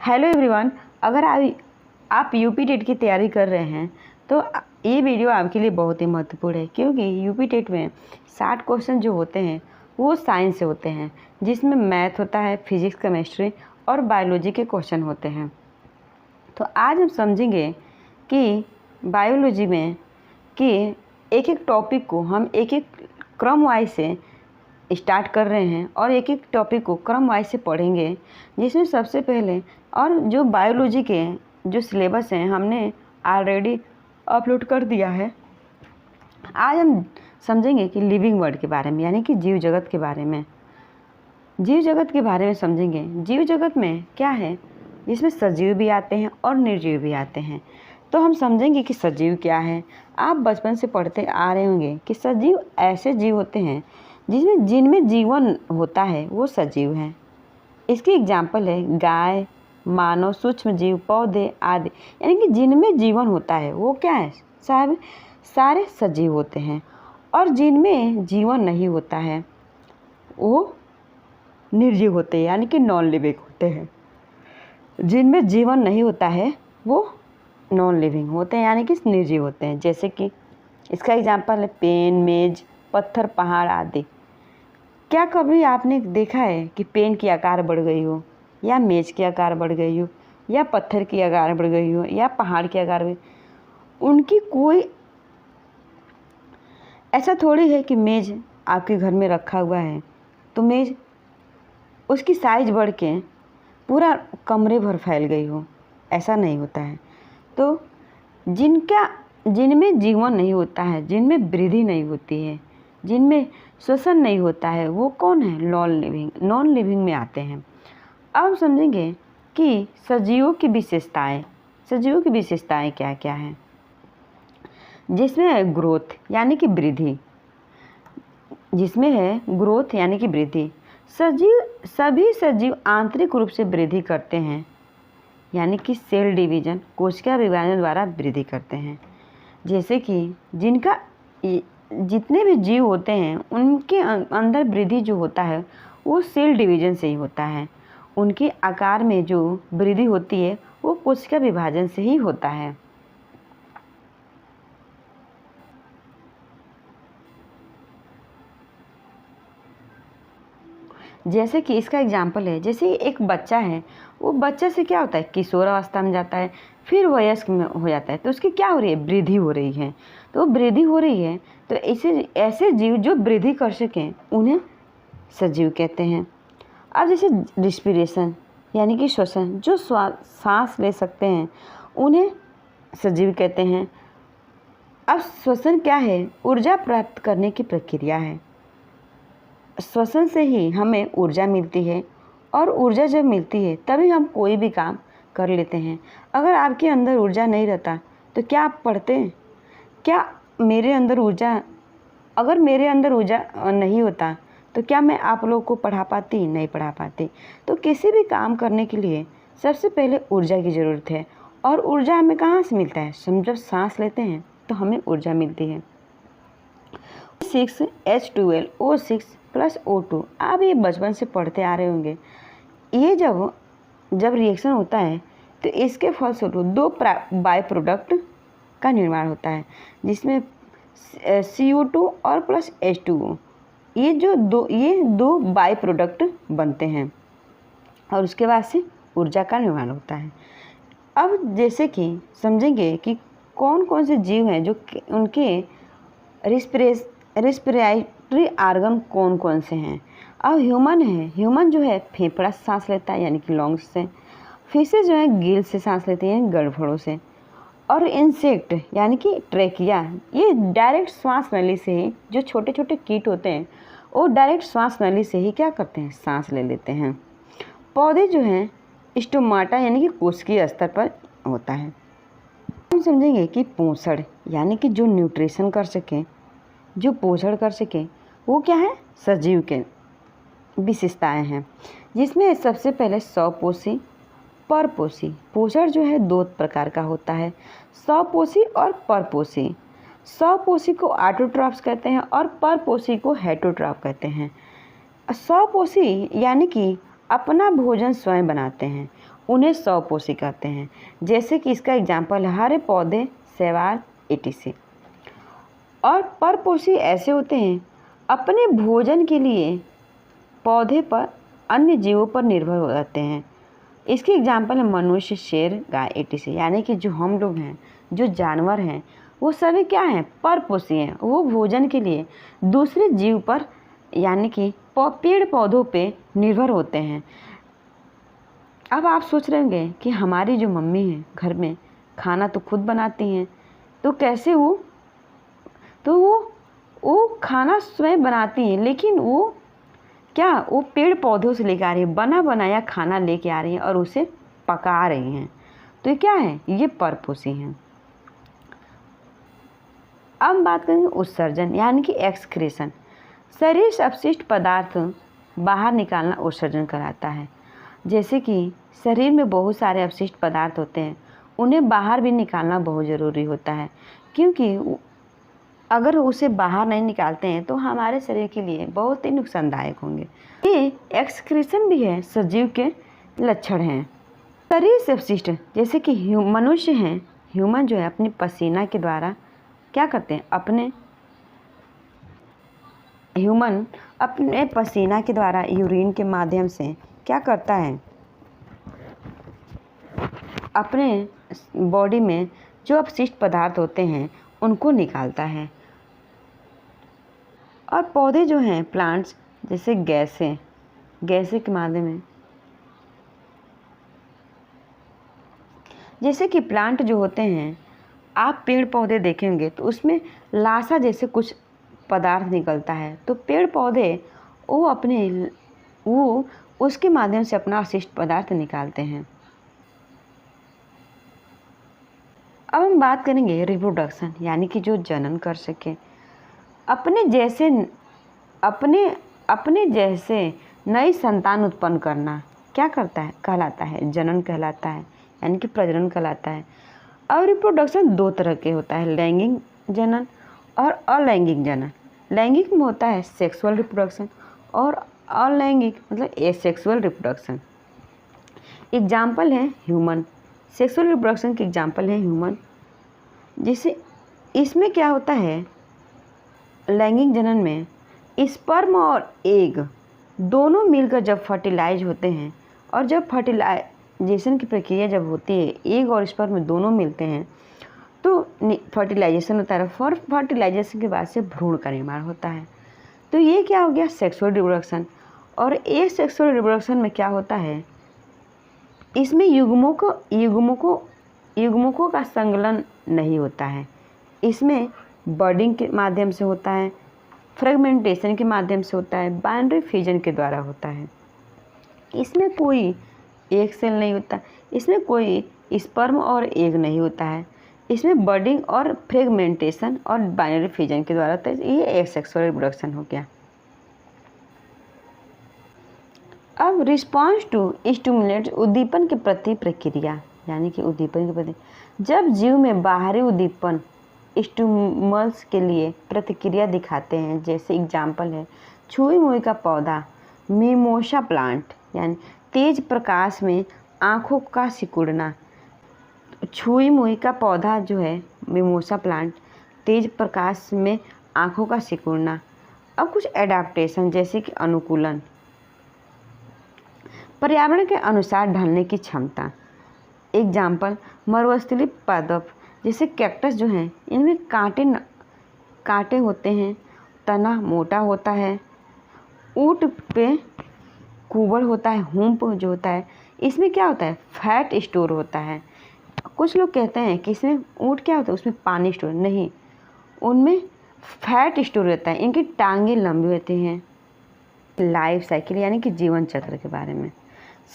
Hello everyone. अगर आप UP TET की तैयारी कर रहे हैं तो ये वीडियो आपके लिए बहुत ही महत्वपूर्ण है, क्योंकि यूपी टेट में 60 क्वेश्चन जो होते हैं वो साइंस से होते हैं, जिसमें मैथ होता है, फिजिक्स, केमिस्ट्री और बायोलॉजी के क्वेश्चन होते हैं। तो आज हम समझेंगे कि बायोलॉजी में कि एक एक टॉपिक को हम एक एक क्रम वाइज से स्टार्ट कर रहे हैं और एक एक टॉपिक को क्रम वाइज से पढ़ेंगे, जिसमें सबसे पहले और जो बायोलॉजी के जो सिलेबस हैं हमने ऑलरेडी अपलोड कर दिया है। आज हम समझेंगे कि लिविंग वर्ल्ड के बारे में, यानी कि जीव जगत के बारे में। जीव जगत के बारे में समझेंगे। जीव जगत में क्या है, जिसमें सजीव भी आते हैं और निर्जीव भी आते हैं। तो हम समझेंगे कि सजीव क्या है। आप बचपन से पढ़ते आ रहे होंगे कि सजीव ऐसे जीव होते हैं जिनमें जीवन होता है, वो सजीव हैं। इसकी एग्जाम्पल है गाय, मानव, सूक्ष्म जीव, पौधे आदि। यानी कि जिनमें जीवन होता है वो क्या है, सारे सजीव होते हैं। और जिनमें जीवन नहीं होता है वो निर्जीव होते हैं, यानी कि नॉन लिविंग होते हैं। जिनमें जीवन नहीं होता है वो नॉन लिविंग होते हैं, यानी कि निर्जीव होते हैं। जैसे कि इसका एग्जाम्पल है पेन, मेज, पत्थर, पहाड़ आदि। क्या कभी आपने देखा है कि पेन की आकार बढ़ गई हो, या मेज की आकार बढ़ गई हो, या पत्थर की आकार बढ़ गई हो, या पहाड़ की आकार बढ़? उनकी कोई ऐसा थोड़ी है कि मेज आपके घर में रखा हुआ है तो मेज उसकी साइज बढ़ के पूरा कमरे भर फैल गई हो, ऐसा नहीं होता है। तो जिनमें जीवन नहीं होता है, जिनमें वृद्धि नहीं होती है, जिनमें श्वसन नहीं होता है, वो कौन है? नॉन लिविंग में आते हैं। अब समझेंगे कि सजीवों की विशेषताएं क्या क्या हैं। जिसमें है ग्रोथ यानी कि वृद्धि, सभी सजीव आंतरिक रूप से वृद्धि करते हैं, यानी कि सेल डिवीजन, कोशिका विभाजन द्वारा वृद्धि करते हैं। जैसे कि जितने भी जीव होते हैं उनके अंदर वृद्धि जो होता है वो सेल डिवीजन से ही होता है। उनके आकार में जो वृद्धि होती है वो कोशिका विभाजन से ही होता है। जैसे कि इसका एग्जाम्पल है, जैसे एक बच्चा है, वो बच्चा से क्या होता है, किशोर अवस्था में जाता है, फिर वयस्क में हो जाता है, तो उसकी क्या हो रही है, वृद्धि हो रही है। तो वृद्धि हो रही है तो ऐसे जीव जो वृद्धि कर सकें उन्हें सजीव कहते हैं। अब जैसे रिस्पिरेशन यानी कि श्वसन, जो सांस ले सकते हैं उन्हें सजीव कहते हैं। अब श्वसन क्या है, ऊर्जा प्राप्त करने की प्रक्रिया है। श्वसन से ही हमें ऊर्जा मिलती है, और ऊर्जा जब मिलती है तभी हम कोई भी काम कर लेते हैं। अगर आपके अंदर ऊर्जा नहीं रहता तो क्या आप पढ़ते हैं? क्या अगर मेरे अंदर ऊर्जा नहीं होता तो क्या मैं आप लोगों को पढ़ा पाती? नहीं पढ़ा पाती। तो किसी भी काम करने के लिए सबसे पहले ऊर्जा की ज़रूरत है, और ऊर्जा हमें कहाँ से मिलता है? हम जब सांस लेते हैं तो हमें ऊर्जा मिलती है। 6H12O6 + O2, आप ये बचपन से पढ़ते आ रहे होंगे। ये जब रिएक्शन होता है तो इसके फलस्वरूप दो बाय प्रोडक्ट का निर्माण होता है, जिसमें CO2 और प्लस H2O, ये दो बाय प्रोडक्ट बनते हैं, और उसके बाद से ऊर्जा का निर्माण होता है। अब जैसे कि समझेंगे कि कौन कौन से जीव हैं जो उनके रेस्पिरेटरी ऑर्गन कौन कौन से हैं। अब ह्यूमन जो है फेफड़ा से सांस लेता है, यानी कि लंग्स से। फिशेज जो है गिल से सांस लेते हैं, गड़फड़ों से। और इंसेक्ट यानी कि ट्रेकिया, ये डायरेक्ट श्वास नली से ही, जो छोटे छोटे कीट होते हैं वो डायरेक्ट श्वास नली से ही क्या करते हैं, सांस ले लेते हैं। पौधे जो हैं स्टोमाटा यानी कि कोशिकीय स्तर पर होता है। हम समझेंगे कि पोषण यानी कि जो न्यूट्रिशन कर सकें, जो पोषण कर सकें, वो क्या है, सजीव के विशेषताएं हैं। जिसमें सबसे पहले स्वपोषी, परपोषी। पोषण जो है दो प्रकार का होता है, स्वपोषी और परपोषी। स्वपोषी को ऑटोट्रॉफ्स कहते हैं और परपोषी को हेटरोट्रॉफ कहते हैं। स्वपोषी यानी कि अपना भोजन स्वयं बनाते हैं, उन्हें स्वपोषी कहते हैं। जैसे कि इसका एग्जाम्पल है हरे पौधे, शैवाल, etc। और परपोषी ऐसे होते हैं अपने भोजन के लिए पौधे पर अन्य जीवों पर निर्भर हो जाते हैं। इसके एग्जाम्पल है मनुष्य, शेर, गाय, etc। यानी कि जो हम लोग हैं, जो जानवर हैं, वो सभी क्या हैं? परपोषी हैं। वो भोजन के लिए दूसरे जीव पर यानी कि पेड़ पौधों पे निर्भर होते हैं। अब आप सोच रहे होंगे कि हमारी जो मम्मी है घर में खाना तो खुद बनाती हैं, तो कैसे वो खाना स्वयं बनाती हैं, लेकिन वो पेड़ पौधों से लेकर आ रही है, बना बनाया खाना लेके आ रही हैं और उसे पका रही हैं। तो ये क्या है? ये परपोषी हैं। अब बात करेंगे उत्सर्जन यानी कि एक्सक्रीशन। शरीर से अपशिष्ट पदार्थ बाहर निकालना उत्सर्जन कहलाता है। जैसे कि शरीर में बहुत सारे अपशिष्ट पदार्थ होते हैं, उन्हें बाहर भी निकालना बहुत ज़रूरी होता है, क्योंकि अगर उसे बाहर नहीं निकालते हैं तो हमारे शरीर के लिए बहुत ही नुकसानदायक होंगे। ये एक्सक्रीशन भी है, सजीव के लक्षण हैं। शरीर से अपशिष्ट जैसे कि मनुष्य हैं, ह्यूमन जो है अपनी पसीना के द्वारा क्या करते हैं? ह्यूमन अपने पसीना के द्वारा यूरिन के माध्यम से क्या करता है? अपने बॉडी में जो अपशिष्ट पदार्थ होते हैं उनको निकालता है। और पौधे जो हैं, प्लांट्स, जैसे गैसें के माध्यम में, जैसे कि प्लांट जो होते हैं, आप पेड़ पौधे देखेंगे तो उसमें लाशा जैसे कुछ पदार्थ निकलता है। तो पेड़ पौधे वो उसके माध्यम से अपना अवशिष्ट पदार्थ निकालते हैं। अब हम बात करेंगे रिप्रोडक्शन यानी कि जो जनन कर सके। अपने जैसे नई संतान उत्पन्न करना क्या कहलाता है? जनन कहलाता है, यानी कि प्रजनन कहलाता है। और रिप्रोडक्शन दो तरह के होता है, लैंगिक जनन और अलैंगिक जनन। लैंगिक में होता है सेक्सुअल रिप्रोडक्शन और अलैंगिक मतलब एसेक्सुअल रिप्रोडक्शन। एग्जाम्पल है ह्यूमन। सेक्सुअल रिप्रोडक्शन के एग्जाम्पल है ह्यूमन। जैसे इसमें क्या होता है, लैंगिक जनन में स्पर्म और एग दोनों मिलकर जब फर्टिलाइज होते हैं, और जब फर्टिलाइजेशन की प्रक्रिया जब होती है, एग और स्पर्म दोनों मिलते हैं तो फर्टिलाइजेशन होता है। फर्टिलाइजेशन के बाद से भ्रूण का निर्माण होता है। तो ये क्या हो गया? Sexual reproduction. और एसेक्सुअल रिप्रोडक्शन में क्या होता है? इसमें युग्मकों का संकलन नहीं होता है। इसमें बर्डिंग के माध्यम से होता है, फ्रेगमेंटेशन के माध्यम से होता है, बाइनरी फिजन के द्वारा होता है। इसमें कोई एक सेल नहीं होता, इसमें कोई स्पर्म और एग नहीं होता है। इसमें बर्डिंग और फ्रेगमेंटेशन और बाइनरी फिजन के द्वारा होता है। ये एसेक्सुअल रिप्रोडक्शन हो गया। अब रिस्पॉन्स टू स्टिमुलेट उद्दीपन के प्रति प्रतिक्रिया यानी कि उद्दीपन के प्रति, जब जीव में बाहरी उद्दीपन स्टिमुलस के लिए प्रतिक्रिया दिखाते हैं, जैसे एग्जाम्पल है छुई मुई का पौधा मिमोसा प्लांट, यानी तेज प्रकाश में आँखों का सिकुड़ना। छुई मुई का पौधा जो है मिमोसा प्लांट, तेज प्रकाश में आँखों का सिकुड़ना। अब कुछ एडाप्टेशन जैसे कि अनुकूलन, पर्यावरण के अनुसार ढलने की क्षमता। एग्जाम्पल मरुस्थलीय पादप जैसे कैक्टस जो हैं, इनमें कांटे होते हैं, तना मोटा होता है, ऊँट पे कुबड़ होता है, हुम्प जो होता है, इसमें क्या होता है? फैट स्टोर होता है। कुछ लोग कहते हैं कि इसमें ऊँट क्या होता है? उसमें पानी स्टोर नहीं, उनमें फैट स्टोर रहता है। इनकी टांगें लंबी होती हैं। लाइफ साइकिल यानी कि जीवन चक्र के बारे में,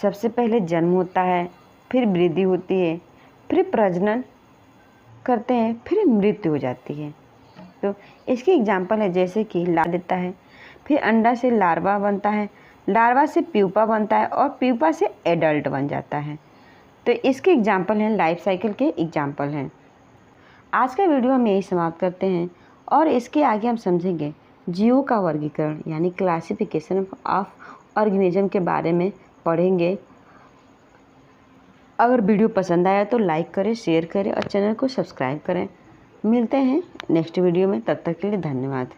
सबसे पहले जन्म होता है, फिर वृद्धि होती है, फिर प्रजनन करते हैं, फिर मृत्यु हो जाती है। तो इसकी एग्जाम्पल है जैसे कि देता है, फिर अंडा से लार्वा बनता है, लार्वा से प्यूपा बनता है और प्यूपा से एडल्ट बन जाता है। तो इसके एग्जाम्पल हैं, लाइफ साइकिल के एग्जाम्पल हैं। आज का वीडियो हम यही समाप्त करते हैं और इसके आगे हम समझेंगे जीवों का वर्गीकरण यानी क्लासिफिकेशन ऑफ ऑर्गेनिज्म के बारे में पढ़ेंगे। अगर वीडियो पसंद आया तो लाइक करें, शेयर करें और चैनल को सब्सक्राइब करें। मिलते हैं नेक्स्ट वीडियो में, तब तक के लिए धन्यवाद।